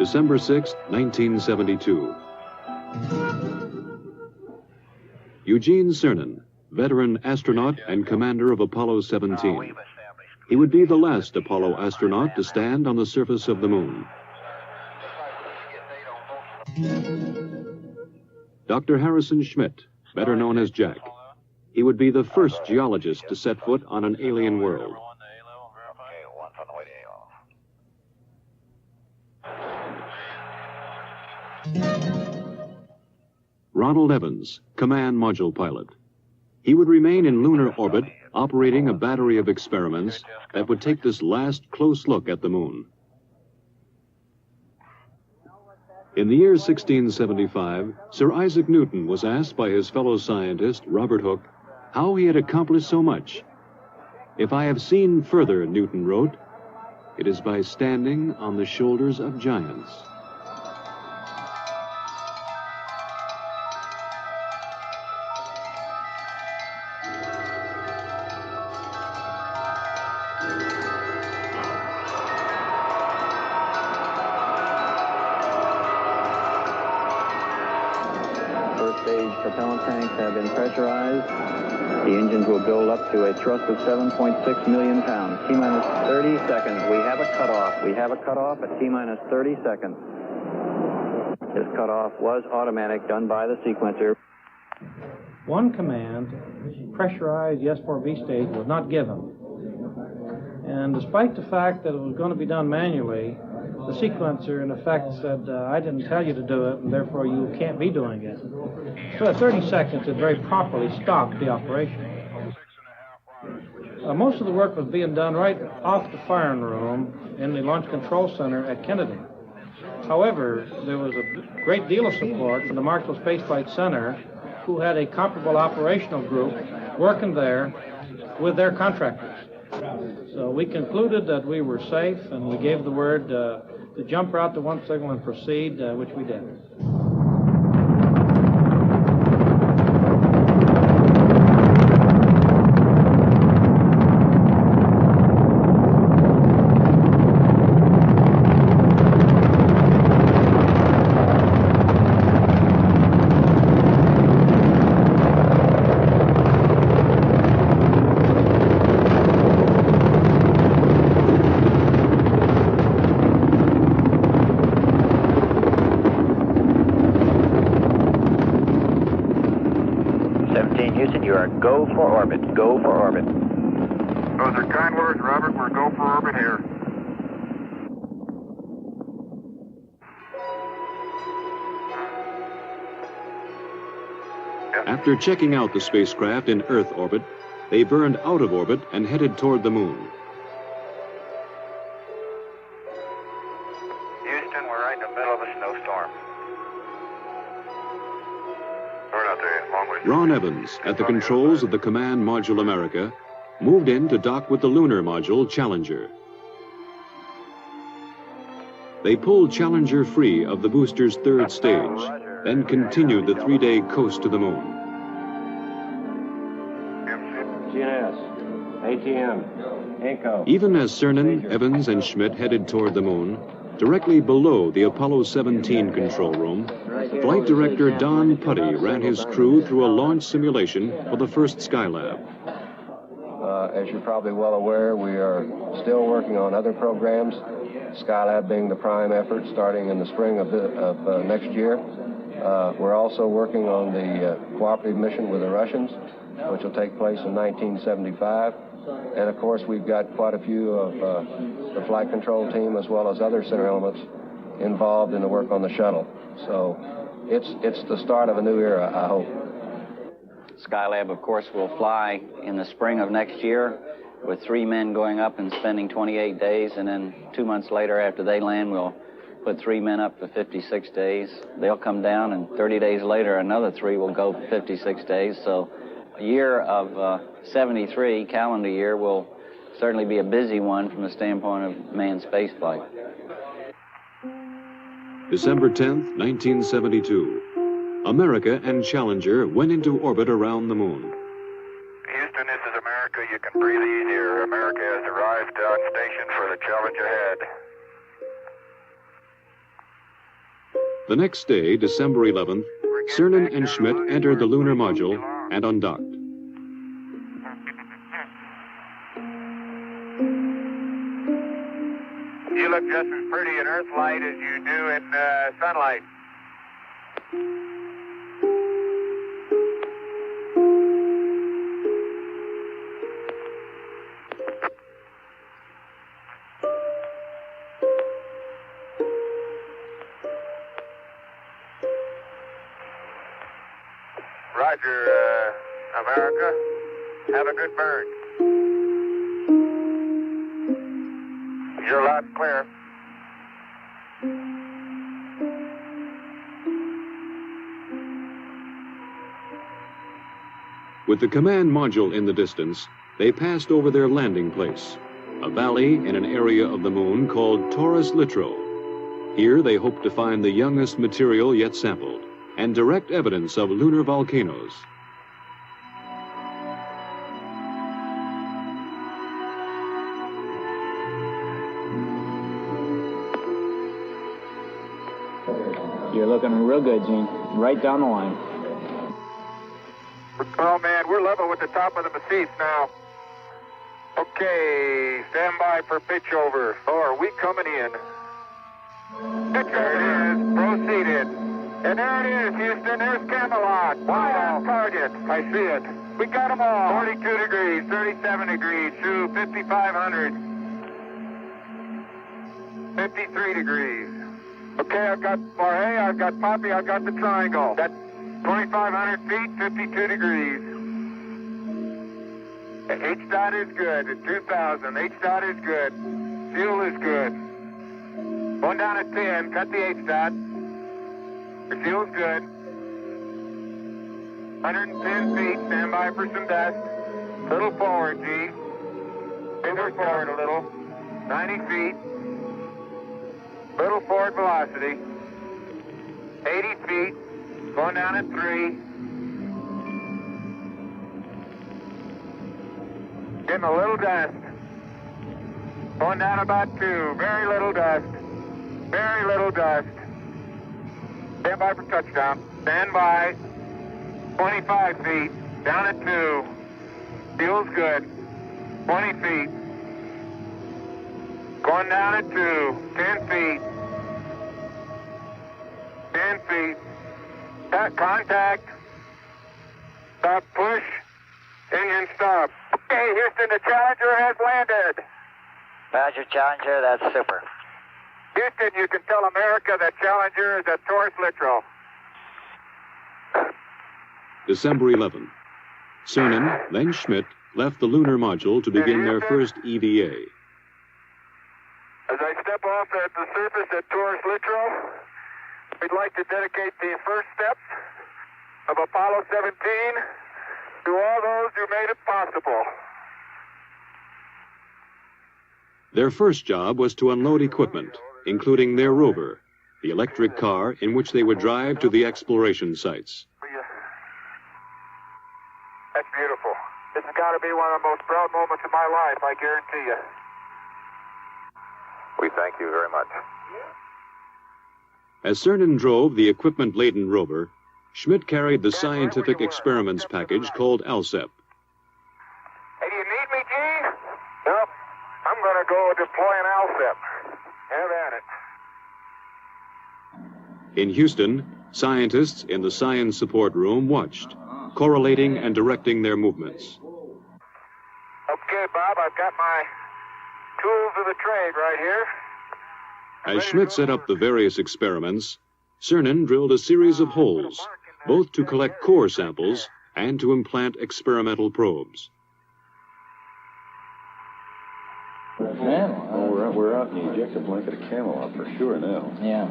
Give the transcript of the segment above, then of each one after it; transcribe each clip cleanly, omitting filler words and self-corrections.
December 6, 1972. Eugene Cernan, veteran astronaut and commander of Apollo 17. He would be the last Apollo astronaut to stand on the surface of the moon. Dr. Harrison Schmitt, better known as Jack. He would be the first geologist to set foot on an alien world. Ronald Evans, command module pilot. He would remain in lunar orbit, operating a battery of experiments that would take this last close look at the moon. In the year 1675, Sir Isaac Newton was asked by his fellow scientist, Robert Hooke, how he had accomplished so much. "If I have seen further," Newton wrote, "it is by standing on the shoulders of giants." Stage propellant tanks have been pressurized. The engines will build up to a thrust of 7.6 million pounds. T-minus 30 seconds. We have a cutoff. We have a cutoff at T-minus 30 seconds. This cutoff was automatic, done by the sequencer. One command, pressurized S4B stage, was not given. And despite the fact that it was going to be done manually, the sequencer, in effect, said, I didn't tell you to do it, and therefore you can't be doing it. So at 30 seconds, it very properly stopped the operation. Most of the work was being done right off the firing room in the Launch Control Center at Kennedy. However, there was a great deal of support from the Marshall Space Flight Center, who had a comparable operational group working there with their contractors. So we concluded that we were safe, and we gave the word to jump route to one signal and proceed, which we did. Houston, you are go for orbit. Go for orbit. Those are kind words, Robert. We're go for orbit here. After checking out the spacecraft in Earth orbit, they burned out of orbit and headed toward the moon. Houston, we're right in the middle of a snowstorm. We're not there long way. Ron Evans, at the controls of the Command Module America, moved in to dock with the lunar module Challenger. They pulled Challenger free of the booster's third stage, then continued the 3-day coast to the moon. GNS, ATM, INCO. Even as Cernan, Evans, and Schmitt headed toward the moon, directly below the Apollo 17 control room, Flight Director Don Putty ran his crew through a launch simulation for the first Skylab. As you're probably well aware, we are still working on other programs, Skylab being the prime effort starting in the spring of next year. We're also working on the cooperative mission with the Russians, which will take place in 1975. And of course, we've got quite a few of the flight control team as well as other center elements involved in the work on the shuttle. So it's the start of a new era, I hope. Skylab, of course, will fly in the spring of next year with 3 men going up and spending 28 days, and then 2 months later after they land, we'll put 3 men up for 56 days. They'll come down, and 30 days later, another 3 will go 56 days. So a year of 73, calendar year, will certainly be a busy one from the standpoint of manned spaceflight. December 10th, 1972. America and Challenger went into orbit around the moon. Houston, this is America. You can breathe easier. America has arrived on station for the challenge ahead. The next day, December 11th, Cernan and Schmitt entered the lunar module and undocked. You look just as pretty in Earth light as you do in sunlight. Roger, America. Have a good burn. You're loud and clear. With the command module in the distance, they passed over their landing place, a valley in an area of the moon called taurus-littrow. Here they hoped to find the youngest material yet sampled and direct evidence of lunar volcanoes. You're looking real good, Gene. Right down the line. Oh, man, we're level with the top of the massif now. Okay, stand by for pitch over. Oh, are we coming in? Pitch there it is. Proceeded. And there it is, Houston. There's Camelot. Wide on target. I see it. We got them all. 42 degrees, 37 degrees, through 5,500. 53 degrees. Okay, I've got Marhay, I've got Poppy, I've got the triangle. That's 2,500 feet, 52 degrees. H-dot is good at 2,000. H-dot is good. Fuel is good. Going down at 10, cut the H-dot. The fuel's good. 110 feet, stand by for some dust. Little forward, G. Little forward a little. 90 feet. Little forward velocity. 80 feet. Going down at 3. Getting a little dust. Going down about 2. Very little dust. Very little dust. Stand by for touchdown. Stand by. 25 feet. Down at 2. Fuel's good. 20 feet. Going down at 2. 10 feet. 10 feet. Contact. Stop push. Engine stop. Okay, Houston, the Challenger has landed. Roger, Challenger, that's super. Houston, you can tell America that Challenger is at taurus-littrow. December 11th. Cernan, then Schmitt, left the lunar module to begin their first EVA. As I step off at the surface at taurus-littrow, we'd like to dedicate the first steps of Apollo 17 to all those who made it possible. Their first job was to unload equipment, including their rover, the electric car in which they would drive to the exploration sites. That's beautiful. This has got to be one of the most proud moments of my life, I guarantee you. We thank you very much. As Cernan drove the equipment-laden rover, Schmitt carried the scientific experiments package called ALSEP. Hey, do you need me, Gene? Nope. I'm going to go deploy an ALSEP. Have at it. In Houston, scientists in the science support room watched, correlating and directing their movements. Okay, Bob, I've got my tools of the trade right here. As Schmitt set up the various experiments, Cernan drilled a series of holes, both to collect core samples and to implant experimental probes. Oh, we're out in the ejector blanket of Camelot for sure now. Yeah.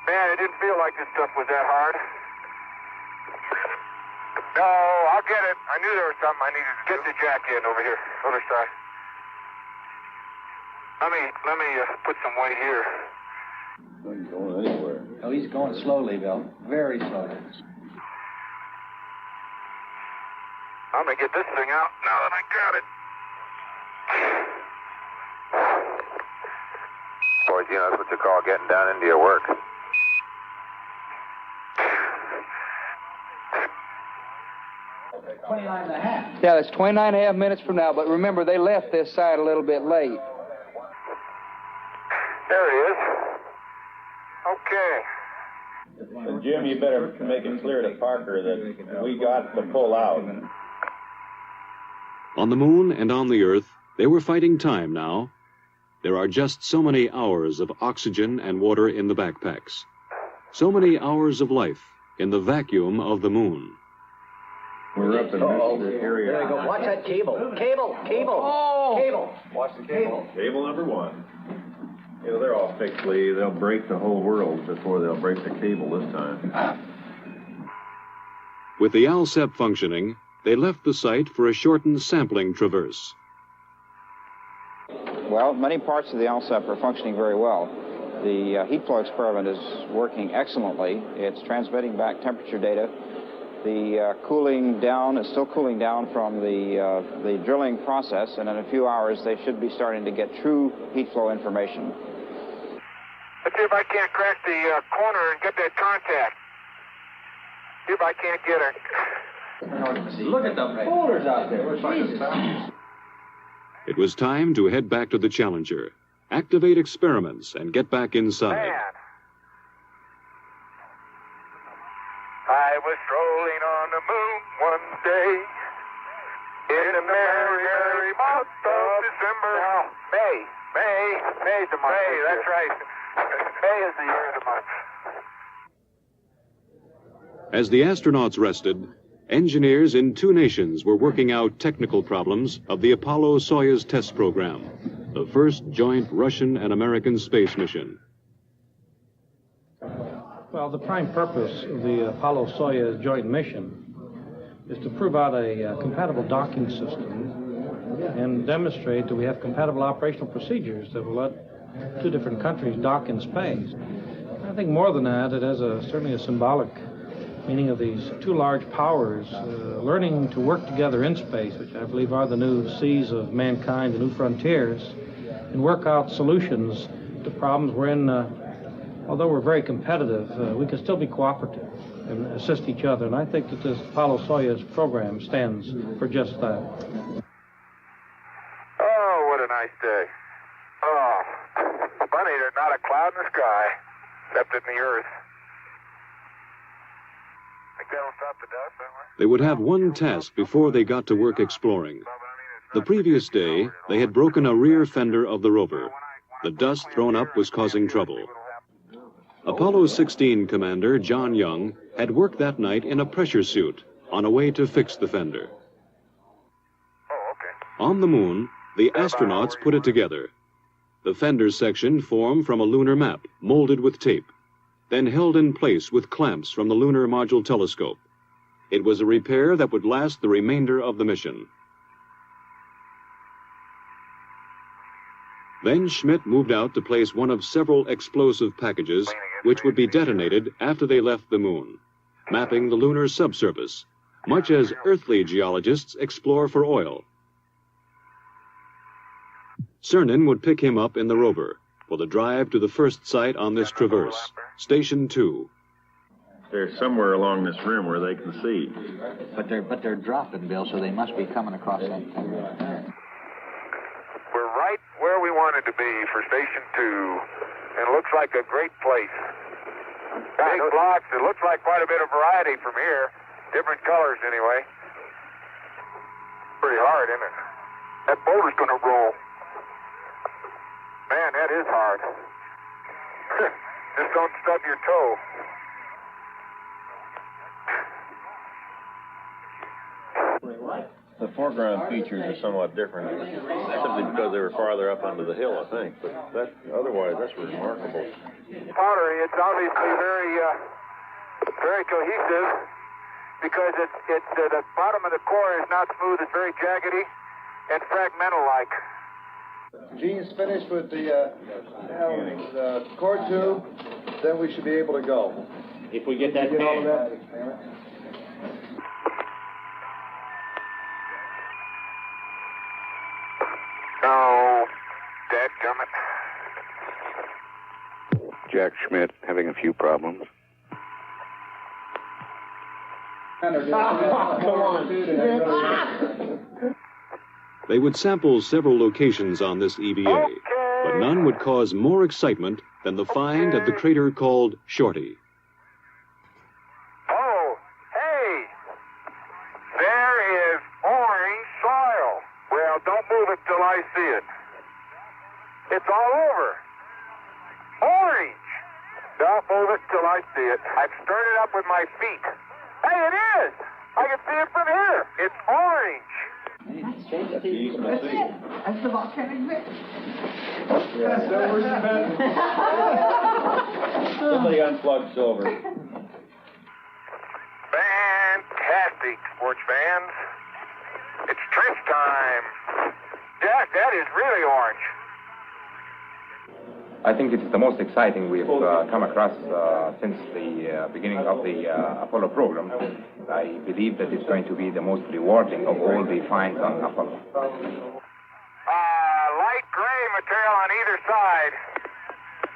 Man, it didn't feel like this stuff was that hard. No, I'll get it. I knew there was something I needed to do. Get the jack in over here, other side. Let me put some weight here. Not going anywhere. Oh, he's going slowly, Bill. Very slowly. I'm gonna get this thing out now that I got it. Boys, You know, that's what you call getting down into your work. Yeah, that's 29 and a half minutes from now, but remember, they left this side a little bit late. There it is. Okay. Jim, you better make it clear to Parker that we got to pull out. On the moon and on the Earth, they were fighting time now. There are just so many hours of oxygen and water in the backpacks. So many hours of life in the vacuum of the moon. We're up in this area. There you go. Watch that cable. Cable. Oh! Cable. Watch the cable. Cable number 1. You know, they're all fixed, Lee. They'll break the whole world before they'll break the cable this time. With the ALSEP functioning, they left the site for a shortened sampling traverse. Well, many parts of the ALSEP are functioning very well. The heat flow experiment is working excellently. It's transmitting back temperature data. The cooling down is still cooling down from the drilling process, and in a few hours they should be starting to get true heat flow information. Let's see if I can't crack the corner and get that contact. See if I can't get her. Look at the boulders out there. Jesus. It was time to head back to the Challenger, activate experiments, and get back inside. Man. I was strolling on the moon one day in the merry, merry month of December. No, May's the month. May, that's right. May is the year of the month. As the astronauts rested, engineers in 2 nations were working out technical problems of the Apollo-Soyuz test program, the first joint Russian and American space mission. Well, the prime purpose of the Apollo-Soyuz joint mission is to prove out a compatible docking system and demonstrate that we have compatible operational procedures that will let 2 different countries dock in space. I think more than that, it has certainly a symbolic meaning of these 2 large powers learning to work together in space, which I believe are the new seas of mankind, the new frontiers, and work out solutions to problems wherein although we're very competitive, we can still be cooperative and assist each other. And I think that this Apollo-Soyuz program stands for just that. Oh, what a nice day. Oh, funny, there's not a cloud in the sky, except in the Earth. Think that'll stop the dust, don't we? They would have one task before they got to work exploring. The previous day, they had broken a rear fender of the rover. The dust thrown up was causing trouble. Apollo 16 commander John Young had worked that night in a pressure suit on a way to fix the fender. On the moon, the astronauts put it together. The fender section formed from a lunar map, molded with tape, then held in place with clamps from the Lunar Module Telescope. It was a repair that would last the remainder of the mission. Then Schmitt moved out to place one of several explosive packages which would be detonated after they left the moon, mapping the lunar subsurface, much as earthly geologists explore for oil. Cernan would pick him up in the rover for the drive to the first site on this traverse, Station 2. They're somewhere along this rim where they can see. But they're dropping, Bill, so they must be coming across that. We're right where we wanted to be for Station 2, and it looks like a great place. Big blocks. It looks like quite a bit of variety from here. Different colors, anyway. Pretty hard, isn't it? That boulder's going to roll. Man, that is hard. Just don't stub your toe. The foreground features are somewhat different, simply because they were farther up onto the hill, I think. But otherwise, that's remarkable. Powder, it's obviously very cohesive because it's the bottom of the core is not smooth. It's very jaggedy and fragmental-like. Gene's finished with the core tube, then we should be able to go. If we get that all of that. Oh, dadgummit. Jack Schmitt having a few problems. They would sample several locations on this EVA, but none would cause more excitement than the find of the crater called Shorty. Oh, hey! There is orange soil. Well, don't move it till I see it. It's all over. Orange! Don't move it till I see it. I've stirred it up with my feet. Hey, it is! I can see it from here. It's orange. That's the volcanic mix. Somebody unplugged silver. Fantastic, sports fans. It's trench time. Jack, that is really orange. I think it's the most exciting we've come across since the beginning of the Apollo program. I believe that it's going to be the most rewarding of all the finds on Apollo. Light gray material on either side.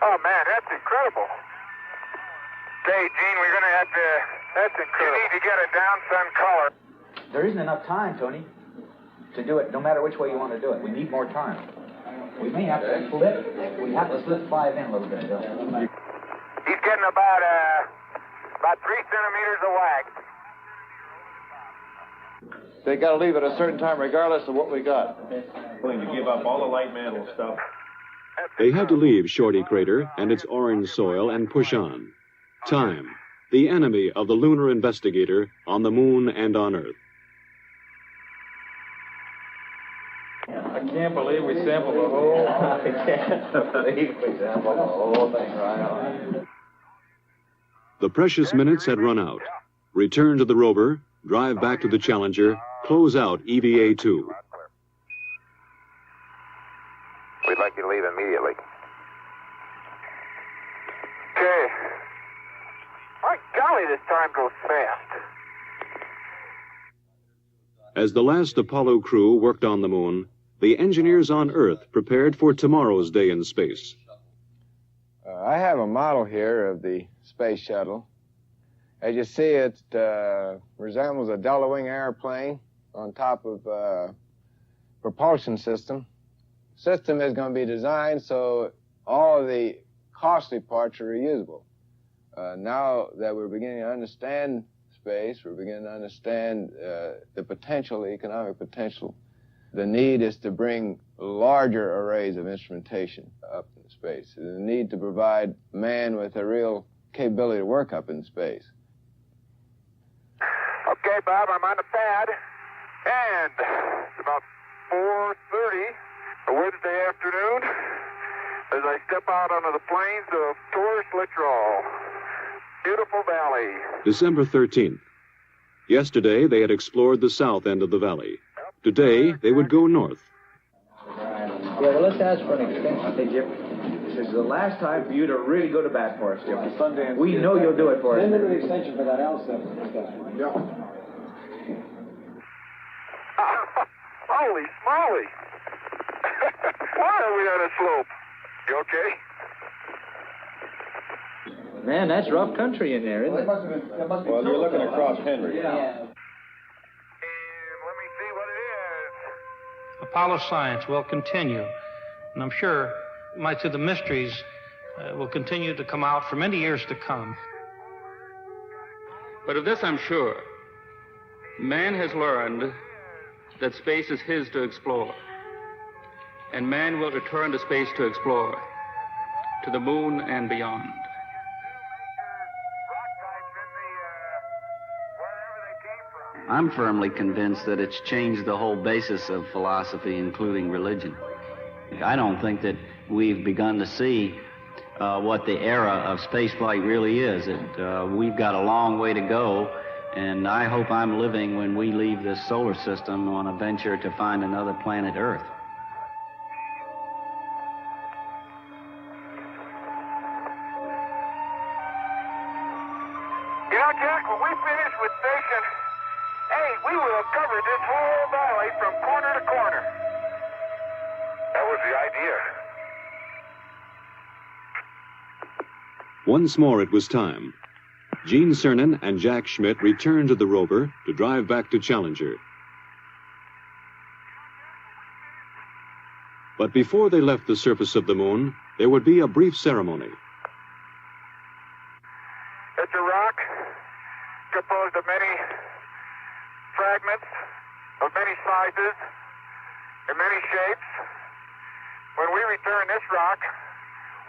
Oh, man, that's incredible. Okay, Gene, we're going to have to... That's incredible. You need to get a down-sun color. There isn't enough time, Tony, to do it, no matter which way you want to do it. We need more time. We may have to slip. We have to slip 5 in a little bit. He's getting about 3 centimeters of wax. They got to leave at a certain time regardless of what we got. Willing to give up all the light mantle stuff. They had to leave Shorty Crater and its orange soil and push on. Time, the enemy of the lunar investigator on the moon and on Earth. I can't believe we sampled the whole... I can't believe we sampled the whole thing right on. The precious minutes had run out. Return to the rover, drive back to the Challenger, close out EVA-2. We'd like you to leave immediately. Okay. My golly, this time goes fast. As the last Apollo crew worked on the moon, the engineers on Earth prepared for tomorrow's day in space. I have a model here of the space shuttle. As you see, it resembles a delta-wing airplane on top of a propulsion system. The system is going to be designed so all of the costly parts are reusable. Now that we're beginning to understand space, we're beginning to understand the potential, the economic potential. The need is to bring larger arrays of instrumentation up in space. The need to provide man with a real capability to work up in space. Okay, Bob, I'm on the pad, and it's about 4:30, a Wednesday afternoon, as I step out onto the plains of taurus-littrow. Beautiful valley. December 13th. Yesterday, they had explored the south end of the valley. Today, they would go north. Yeah, well, let's ask for an extension. Hey, Jim, this is the last time for you to really go to bat for us, Jim. We know you'll do it for us. Send an extension for that L7. Yeah. Holy smoly! Why are we on a slope? You okay? Man, that's rough country in there, isn't it? Well, you're looking across Henry. Yeah. Apollo science will continue, and I'm sure much of the mysteries will continue to come out for many years to come. But of this I'm sure. Man has learned that space is his to explore, and man will return to space to explore, to the moon and beyond. I'm firmly convinced that it's changed the whole basis of philosophy, including religion. I don't think that we've begun to see what the era of spaceflight really is. We've got a long way to go, and I hope I'm living when we leave this solar system on a venture to find another planet Earth. You know, Jack, when we finish with station 8, we will have covered this whole valley from corner to corner. That was the idea. Once more it was time. Gene Cernan and Jack Schmitt returned to the rover to drive back to Challenger. But before they left the surface of the moon, there would be a brief ceremony. It's a rock composed of many fragments of many sizes and many shapes. When we return this rock,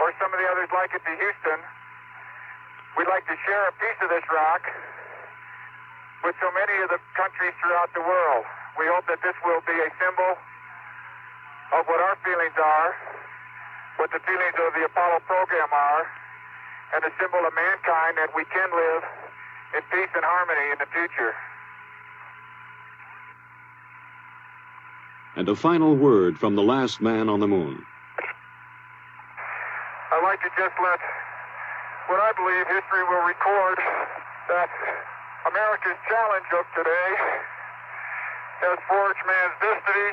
or some of the others like it, to Houston, we'd like to share a piece of this rock with so many of the countries throughout the world. We hope that this will be a symbol of what our feelings are, what the feelings of the Apollo program are, and a symbol of mankind that we can live in peace and harmony in the future. And a final word from the last man on the moon. I'd like to just let what I believe history will record, that America's challenge of today has forged man's destiny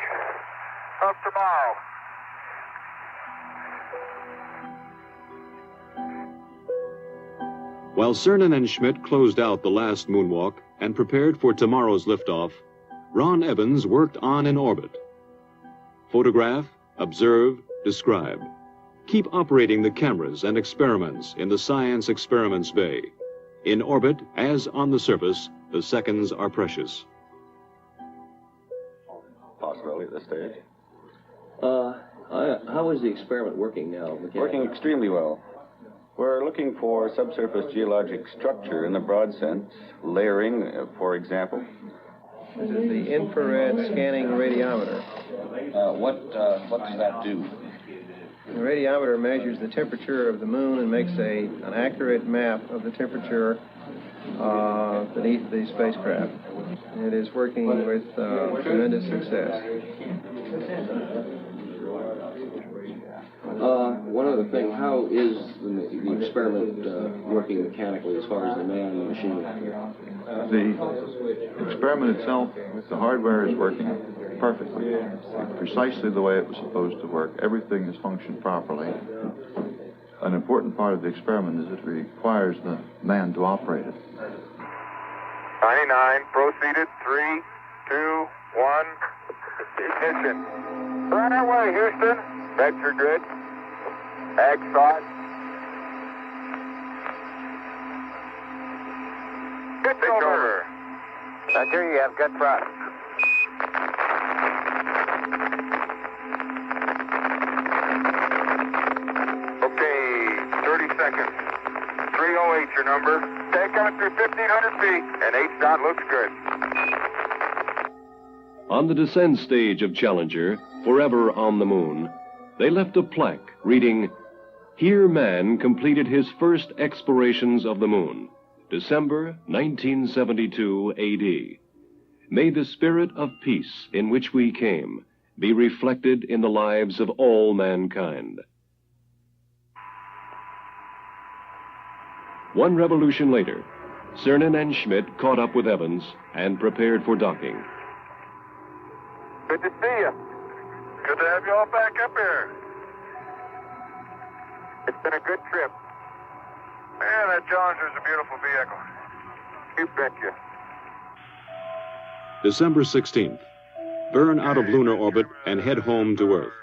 of tomorrow. While Cernan and Schmitt closed out the last moonwalk and prepared for tomorrow's liftoff, Ron Evans worked on in orbit. Photograph, observe, describe. Keep operating the cameras and experiments in the Science Experiments Bay. In orbit, as on the surface, the seconds are precious. Possibility at this stage. How is the experiment working now? Working extremely well. We're looking for subsurface geologic structure in the broad sense, layering, for example. This is the infrared scanning radiometer. What does that do? The radiometer measures the temperature of the moon and makes an accurate map of the temperature beneath the spacecraft. It is working with tremendous success. One other thing, how is the experiment working mechanically as far as the man and the machine? The experiment itself, the hardware is working perfectly, precisely the way it was supposed to work. Everything has functioned properly. An important part of the experiment is it requires the man to operate it. 99, proceeded, 3, 2, 1, ignition. Right away, Houston. Vector good. Ag thought. Good over. Roger, you have good thrust. Okay, 30 seconds. 308 your number. Take on through 1,500 feet, and H-dot looks good. On the descent stage of Challenger, forever on the moon, they left a plaque reading, "Here man completed his first explorations of the moon, December 1972 AD. May the spirit of peace in which we came be reflected in the lives of all mankind." One revolution later, Cernan and Schmitt caught up with Evans and prepared for docking. Good to see you. Good to have you all back up here. It's been a good trip. Man, that Challenger's a beautiful vehicle. You betcha. December 16th. Burn out of lunar orbit and head home to Earth.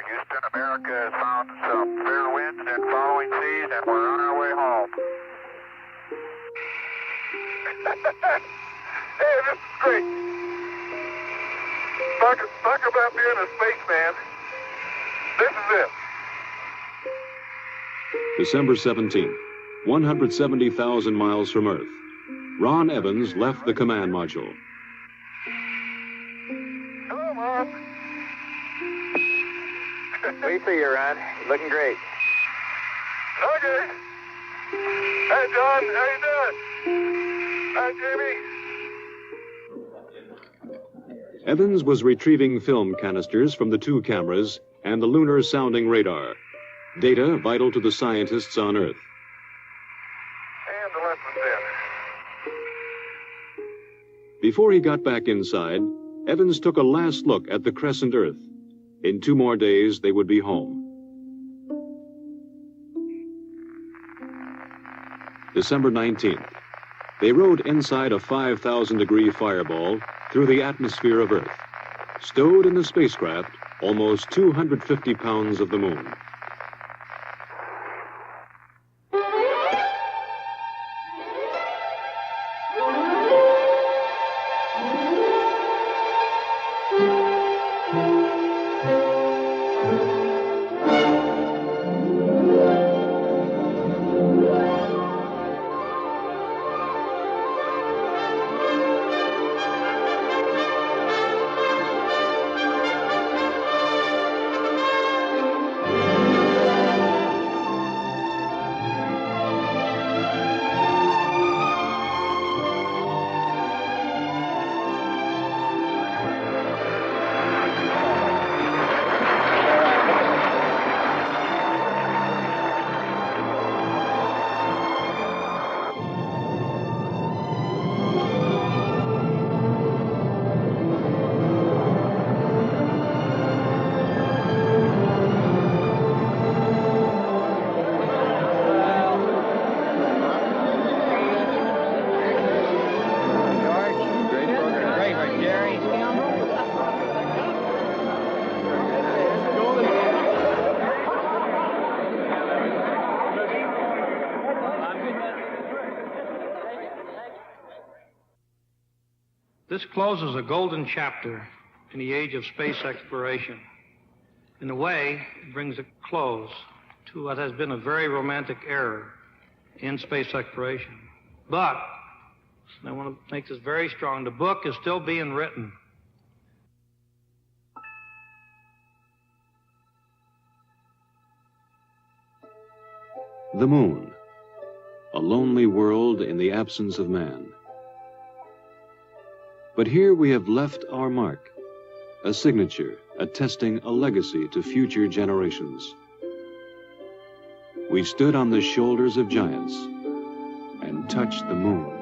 Houston, America has found some fair winds and following seas, and we're on our way home. Hey, this is great. Talk about being a spaceman. This is it. December 17th, 170,000 miles from Earth. Ron Evans left the command module. Hello, Mom. We see you, Ron. Looking great. Okay. Hey, John. How you doing? Hi, Jamie. Evans was retrieving film canisters from the two cameras and the lunar sounding radar, data vital to the scientists on Earth. And the lessons in. Before he got back inside, Evans took a last look at the crescent Earth. In 2 more days, they would be home. December 19th. They rode inside a 5,000-degree fireball through the atmosphere of Earth. Stowed in the spacecraft, almost 250 pounds of the moon. This closes a golden chapter in the age of space exploration. In a way, it brings a close to what has been a very romantic era in space exploration. But, and I want to make this very strong, the book is still being written. The moon, a lonely world in the absence of man. But here we have left our mark, a signature attesting a legacy to future generations. We stood on the shoulders of giants and touched the moon.